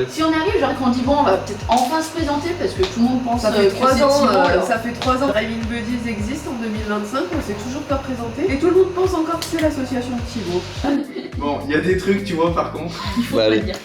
Si on arrive, genre qu'on dit bon, on va peut-être enfin se présenter parce que tout le monde pense ça fait 3 que c'est ans, Thibaut, alors. ça fait 3 ans que Driving Buddies existe en 2025, on s'est toujours pas présenté. Et tout le monde pense encore que c'est l'association de Thibaut. Bon, il y a des trucs, tu vois, par contre. Il faut Bah, pas allez. le dire.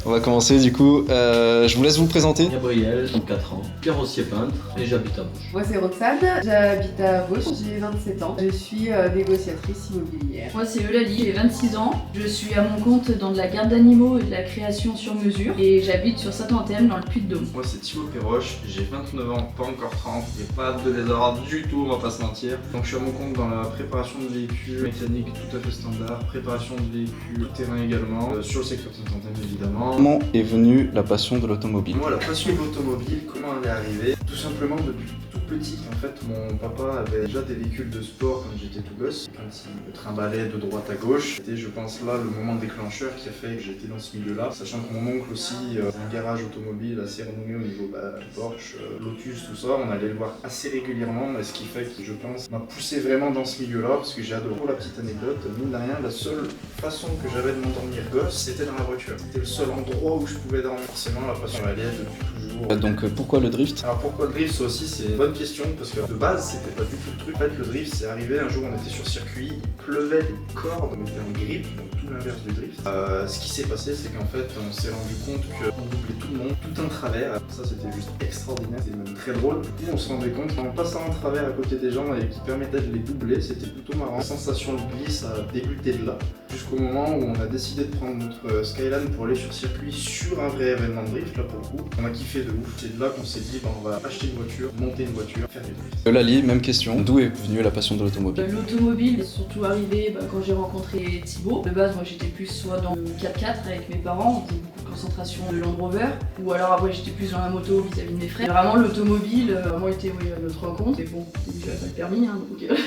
On va commencer du coup. Je vous laisse vous présenter. Gabriel, 34 ans, carrossier peintre et j'habite à Bouche. Moi c'est Roxane, j'habite à Vosges, j'ai 27 ans. Je suis négociatrice immobilière. Moi c'est Eulalie, j'ai 26 ans. Je suis à mon compte dans de la garde d'animaux et de la création sur mesure. Et j'habite sur Saint-Anthème dans le Puy-de-Dôme. Moi, c'est Thibaut Perroche, j'ai 29 ans, pas encore 30, et pas de désordre du tout, on va pas se mentir. Donc, je suis à mon compte dans la préparation de véhicules, mécanique tout à fait standard, préparation de véhicules, terrain également, sur le secteur de Saint-Anthème évidemment. Comment est venue la passion de l'automobile? Moi, la passion de l'automobile, comment elle est arrivée? Tout simplement depuis tout petit. En fait, mon papa avait déjà des véhicules de sport quand j'étais tout gosse. Quand il me trimballait de droite à gauche, c'était, je pense, là le moment déclencheur qui a fait que j'étais dans ce milieu-là. Sachant que mon oncle aussi, un garage automobile assez renommé au niveau Porsche, Lotus, tout ça, on allait le voir assez régulièrement. Et ce qui fait que, je pense, m'a poussé vraiment dans ce milieu-là parce que j'ai adoré. Pour la petite anecdote, mine de rien, la seule façon que j'avais de m'endormir gosse, c'était dans la voiture. C'était le seul endroit où je pouvais dormir. Forcément, la passion elle est depuis toujours. Donc pourquoi le drift? Alors pourquoi le drift, ça aussi c'est une bonne question parce que de base c'était pas du tout le truc. En fait le drift c'est arrivé un jour, on était sur circuit, il pleuvait des cordes, on était en grippe, donc tout l'inverse du drift. Ce qui s'est passé c'est qu'en fait on s'est rendu compte qu'on doublait tout le monde, tout un travers. Ça c'était juste extraordinaire, c'était même très drôle. Du coup on se rendait compte qu'en passant un travers à côté des gens et qui permettait de les doubler, c'était plutôt marrant. La sensation de glisse a débuté de là, jusqu'au moment où on a décidé de prendre notre Skyline pour aller sur circuit sur un vrai événement de drift là pour le coup. On a kiffé de ouf, c'est de là qu'on s'est dit bah, on va acheter une voiture, monter une voiture, faire du drift. Eulalie, même question. D'où est venue la passion de l'automobile? L'automobile est surtout arrivée quand j'ai rencontré Thibaut. De base, moi j'étais plus soit dans le 4x4 avec mes parents, on faisait beaucoup de concentration de Land Rover, ou alors après j'étais plus dans la moto vis-à-vis de mes frères. Vraiment l'automobile a vraiment été notre rencontre. Et bon, j'avais pas le permis, hein, donc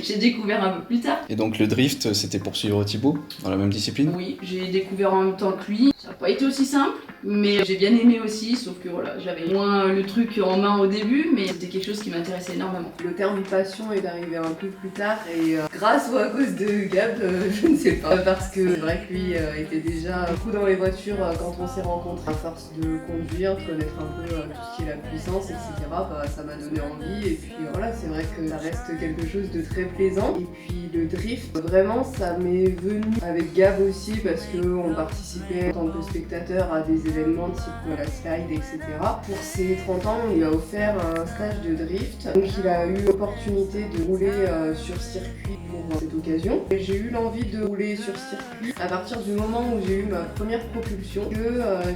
j'ai découvert un peu plus tard. Et donc le drift, c'était pour suivre Thibaut dans la même discipline? Oui, j'ai découvert en même temps que lui. Ça n'a pas été aussi simple, mais j'ai bien aimé aussi, sauf que voilà, j'avais moins le truc en main au début, mais c'était quelque chose qui m'intéressait énormément. Le terme passion est arrivé un peu plus tard et grâce ou à cause de Gab, je ne sais pas. Parce que c'est vrai que lui était déjà beaucoup dans les voitures quand on s'est rencontrés. À force de conduire, de connaître un peu tout ce qui est la puissance, etc., bah, ça m'a donné envie. Et puis voilà, c'est vrai que ça reste quelque chose de très plaisant. Et puis le drift, vraiment, ça m'est venu avec Gab aussi parce qu'on participait en tant que spectateur à des événements type la slide, etc. Pour ses 30 ans, on lui a offert un stage de drift. Donc il a eu l'opportunité de rouler sur circuit pour cette occasion. Et j'ai eu l'envie de rouler sur circuit à partir du moment où j'ai eu ma première propulsion que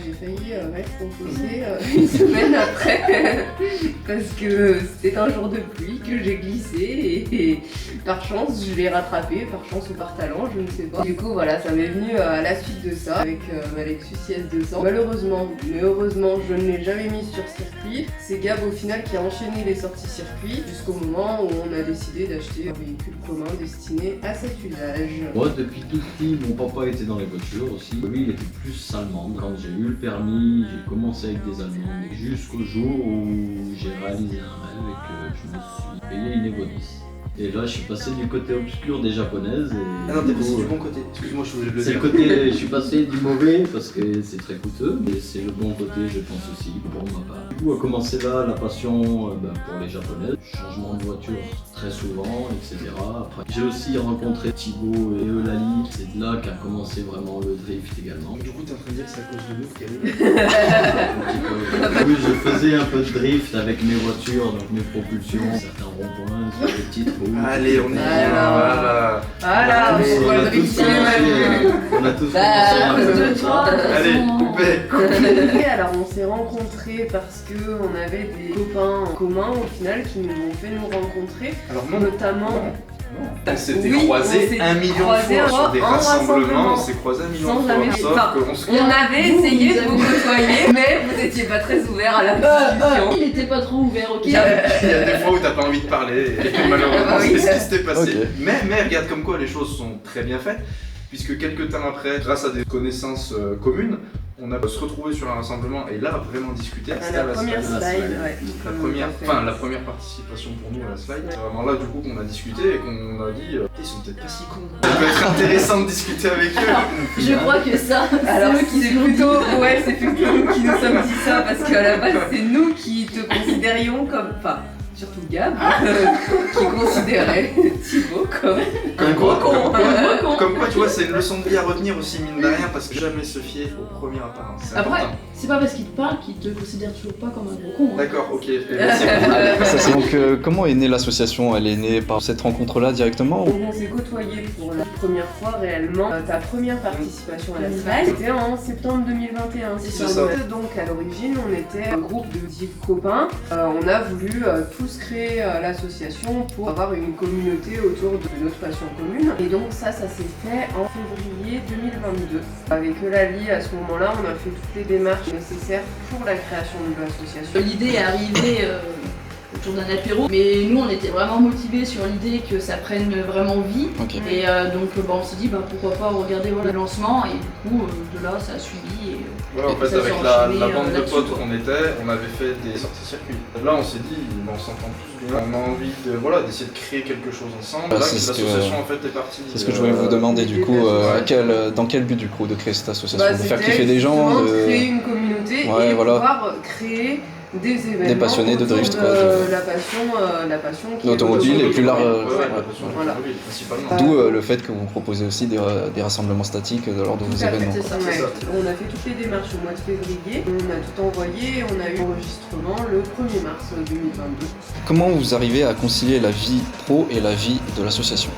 j'ai failli être confoncée une semaine après parce que c'était un jour de pluie que j'ai glissé et par chance je l'ai rattrapé, par chance ou par talent, je ne sais pas. Du coup voilà, ça m'est venu à la suite de ça avec ma Lexus IS200. Malheureusement, mais heureusement, je ne l'ai jamais mise sur circuit. C'est Gab au final qui a enchaîné les sorties circuit jusqu'au moment où on a décidé d'acheter un véhicule commun destiné à cet usage. Moi, depuis tout petit, mon papa était dans les voitures aussi. Lui, il était plus allemand. Quand j'ai eu le permis, j'ai commencé avec des Allemands. Et jusqu'au jour où j'ai réalisé un rêve et que je me suis payé une Evo 10. Et là, je suis passé du côté obscur des japonaises. Et Ah non, t'es passé du bon côté, excuse-moi, je suis obligé de le c'est dire. le côté, je suis passé du mauvais parce que c'est très coûteux, mais c'est le bon côté, je pense aussi, pour ma part. Du coup, a commencé là la passion pour les japonaises, changement de voiture très souvent, etc. Après, j'ai aussi rencontré Thibaut et Eulalie, c'est de là qu'a commencé vraiment le drift également. Du coup, t'es en train de dire que c'est à cause de nous qu'il y a eu. Oui, je faisais un peu de drift avec mes voitures, donc mes propulsions, certains ronds-points, sur des petites routes. Allez, on est bien, voilà. Voilà, Allez, on voit le drifting. on a tous commencé un peu comme ça. Allez, coupez. Et alors on s'est rencontrés parce que on avait des copains en commun au final qui nous ont fait nous rencontrer, Alors non, notamment on s'était Oui, on croisés s'est un million de croisés fois sur des en rassemblements, rassemblement. on s'est croisés un million Sans de fois, jamais- sauf enfin, qu'on se on avait Vous, essayé vous de vous avez- côtoyer, mais vous étiez pas très ouvert à la discussion. Il était pas trop ouvert, ok. Il y a des fois où t'as pas envie de parler, et malheureusement Ah oui. c'est ce qui s'était passé. Ok. Mais regarde comme quoi les choses sont très bien faites. puisque quelques temps après, grâce à des connaissances communes, on a se retrouvé sur un rassemblement et là vraiment discuter. C'était La à la première slide. slide, ouais. La première participation pour nous à la slide. C'est vraiment là du coup qu'on a discuté et qu'on a dit ils sont peut-être pas si cons. Ça peut être intéressant de discuter avec eux. Alors, je crois que ça, Alors c'est eux qui c'est se l'ont dit. plutôt, ouais, c'est plutôt nous qui nous sommes dit ça parce qu'à la base c'est nous qui te considérions comme, enfin surtout Gab, qui considérait Thibaut comme Comme quoi, gros con. comme quoi, tu vois, c'est une leçon de vie à retenir aussi, mine de rien, parce que jamais se fier aux premières apparences. C'est Après, important. c'est pas parce qu'ils te parlent qu'ils te considèrent toujours pas comme un gros con. Hein. D'accord, ok. Eh ben, c'est cool. Ça, c'est donc, comment est née l'association? Elle est née par cette rencontre-là directement ou... Donc on s'est côtoyés pour la première fois réellement. Ta première participation à la slide, c'était en septembre 2021. C'est ça. Donc à l'origine, on était un groupe de 10 copains. On a voulu tous créer l'association pour avoir une communauté autour de notre passion commune. Et donc ça s'est fait en février 2022. Avec Eulalie, à ce moment-là, on a fait toutes les démarches nécessaires pour la création de l'association. L'idée est arrivée autour d'un apéro, mais nous on était vraiment motivés sur l'idée que ça prenne vraiment vie. Ok. Et donc on s'est dit pourquoi pas regarder le lancement et du coup de là ça a suivi. Voilà, en Et fait, ça avec s'est la enchaîné, bande de là-dessus, potes quoi. qu'on était, on avait fait des sorties circuits. Là, on s'est dit, on s'entend tous bien. On a envie d'essayer de créer quelque chose ensemble. Bah, Là, c'est ce que- l'association en fait est partie. C'est ce que je voulais vous demander du coup, dans quel but du coup de créer cette association? De faire kiffer des gens, justement de créer une communauté Ouais, et voilà. pouvoir créer des événements Des passionnés de autour drift, de quoi. la passion qui est L'automobile autour et de plus large, l'automobile. Ouais, Ouais. la passion de Voilà. l'automobile, principalement. D'où le fait que vous proposez aussi des rassemblements statiques lors de vos Tout à fait, événements. c'est ça. ouais. C'est ça. On a fait toutes les démarches au mois de février, on a tout envoyé, on a eu l'enregistrement le 1er mars 2022. Comment vous arrivez à concilier la vie pro et la vie de l'association?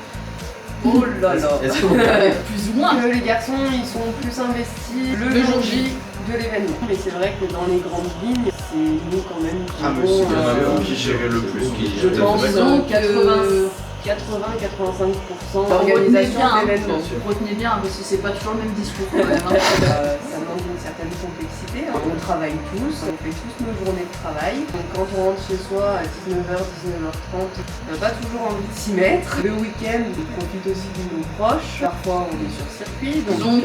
Oh là là. Est-ce que vous Plus ou moins. Les garçons ils sont plus investis le jour J de l'événement. Mais c'est vrai que dans les grandes lignes, c'est nous quand même qui Ah, mais c'est bien avons, vous qui gérez le plus. je pense Disons que 80-85% d'organisation Retenez bien, d'événements. Retenez bien parce que c'est pas toujours le même discours quand même. Hein. Ça demande une certaine complexité. On travaille tous, on fait tous nos journées de travail. Donc quand on rentre chez soi à 19h, 19h30, on n'a pas toujours envie de s'y mettre. Le week-end, on profite aussi de nos proches. Parfois, on est sur circuit. Donc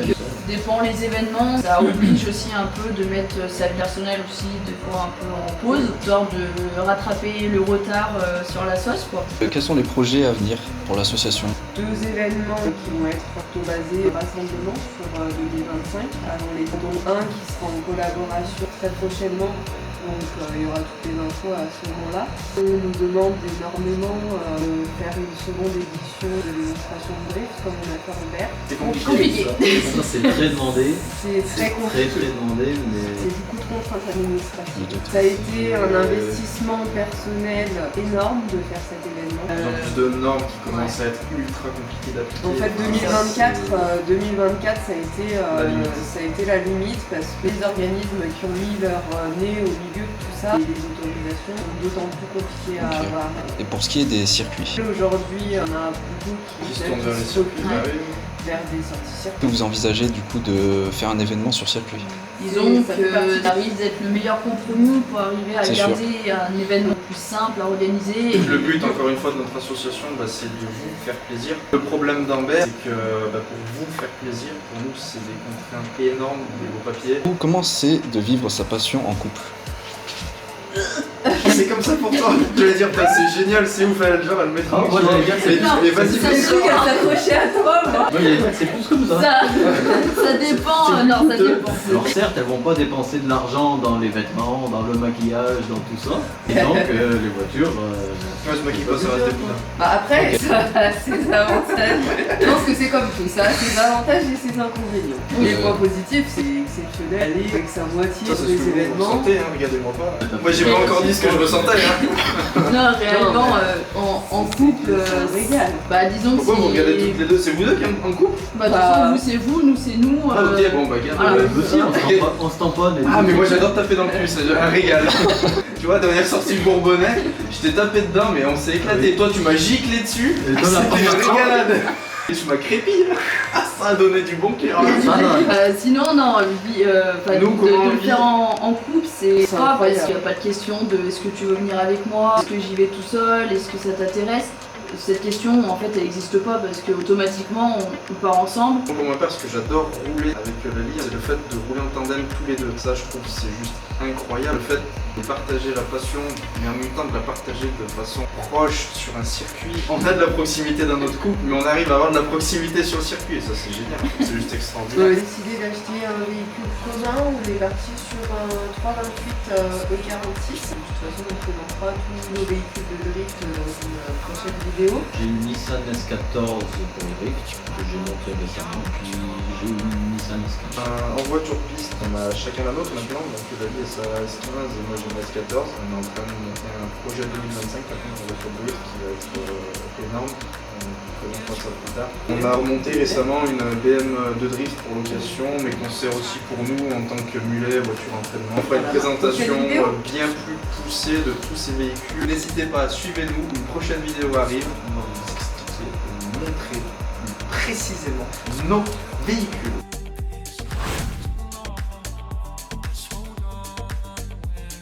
dépend les événements, ça oblige aussi un peu de mettre sa vie personnelle aussi des fois un peu en pause, histoire de rattraper le retard sur la sauce quoi. Quels sont les projets à venir pour l'association? 2 événements qui vont être plutôt basés rassemblement sur 2025. Alors dont un qui sera en collaboration très prochainement. Donc il y aura toutes les infos à ce moment-là. On nous demande énormément de faire une seconde édition de l'illustration de drift comme on a fait en vert. C'est Compliqué. Ça, c'est très demandé. C'est très Très compliqué. demandé, mais C'est beaucoup de contraintes administratives. Ça a été un investissement personnel énorme de faire cet événement. De plus en plus de normes qui commencent à être ultra compliquées d'appliquer. En fait, 2024, ça a été la limite parce que les organismes qui ont mis leur nez au milieu de tout ça, et les autorisations sont d'autant plus compliquées à Ok. avoir. Et pour ce qui est des circuits, Aujourd'hui, on a beaucoup Qui se qui tournent vers les s'occupent circuits. Bah oui. vers des sorties que circuits. vous envisagez du coup de faire un événement sur circuit? Disons Ça fait partie que ça risque d'être le meilleur compromis pour arriver à C'est garder un événement plus simple à organiser. Le but, encore une fois, de notre association, c'est de vous faire plaisir. Le problème d'Ambert, c'est que pour vous faire plaisir, pour nous, c'est des contraintes énormes niveau papier. Ou comment c'est de vivre sa passion en couple? C'est comme ça pour toi. Je vais dire, c'est génial, c'est ouf, elle le mettra en moi, j'allais dire, c'est- Mais vas-y, ça fais se ça. truc à s'accrocher à toi, moi. ouais, c'est plus comme ça. Ça dépend, non ça dépend. Alors certes, elles vont pas dépenser de l'argent dans les vêtements, dans le maquillage, dans tout ça. Et donc les voitures, Moi, je maquille pas, ça reste des boudins. Bah après, ça a ses avantages. Je pense que c'est comme tout, ça a ses avantages et ses inconvénients. Les points positifs, c'est exceptionnel. Aller avec sa moitié Ça, sur c'est ce les que vous événements. ressentez, hein, regardez-moi pas. Moi, j'ai pas encore dit ce que je ressentais, hein. Non, réellement, en couple, Régal. bah disons que Pourquoi vous regardez toutes les deux? C'est vous deux qui êtes en couple? Bah de toute façon, vous c'est vous, nous c'est nous. Ah, ok, bon, bah, regarde. voilà. aussi, on se tamponne. Et Ah tout. mais moi j'adore taper dans le cul, c'est un régal. Tu vois, dernière sortie de Bourbonnais, je t'ai tapé dedans mais on s'est éclaté. Toi tu m'as giclé dessus, Et toi, la c'était une première fois. régalade. Et tu m'as crépi, ah, ça a donné du bon cœur. Sinon, non, Nous, comment de on le vit faire en couple, c'est C'est pas incroyable. parce qu'il n'y a pas de question de est-ce que tu veux venir avec moi, est-ce que j'y vais tout seul, est-ce que ça t'intéresse. Cette question, en fait, elle n'existe pas parce qu'automatiquement, on part ensemble. Pour ma part, ce que j'adore rouler avec Lali, c'est le fait de rouler en tandem tous les deux. Ça, je trouve, c'est juste incroyable. Le fait de partager la passion, mais en même temps de la partager de façon proche sur un circuit. On a de la proximité dans notre couple, mais on arrive à avoir de la proximité sur le circuit, et ça, c'est génial. C'est juste On extraordinaire. a décidé d'acheter un véhicule commun, on est parti sur un 328 E46. De toute façon, on présentera tous nos véhicules de drift dans une prochaine vidéo. J'ai une Nissan S14 pour le drift que j'ai monté récemment, puis j'ai une Nissan S15. En voiture piste, on a chacun la nôtre maintenant, donc Lali a sa S15 et moi j'ai ma S14. On est en train de monter un projet 2025 par contre en voiture drift qui va être énorme. On présentera ça plus tard. On a remonté récemment une BM de drift pour location, mais qu'on sert aussi pour nous en tant que mulet, voiture entraînement. On fera une présentation bien plus poussée de tous ces véhicules. N'hésitez pas, suivez-nous, une prochaine vidéo arrive. On va vous expliquer, vous montrer plus précisément nos véhicules.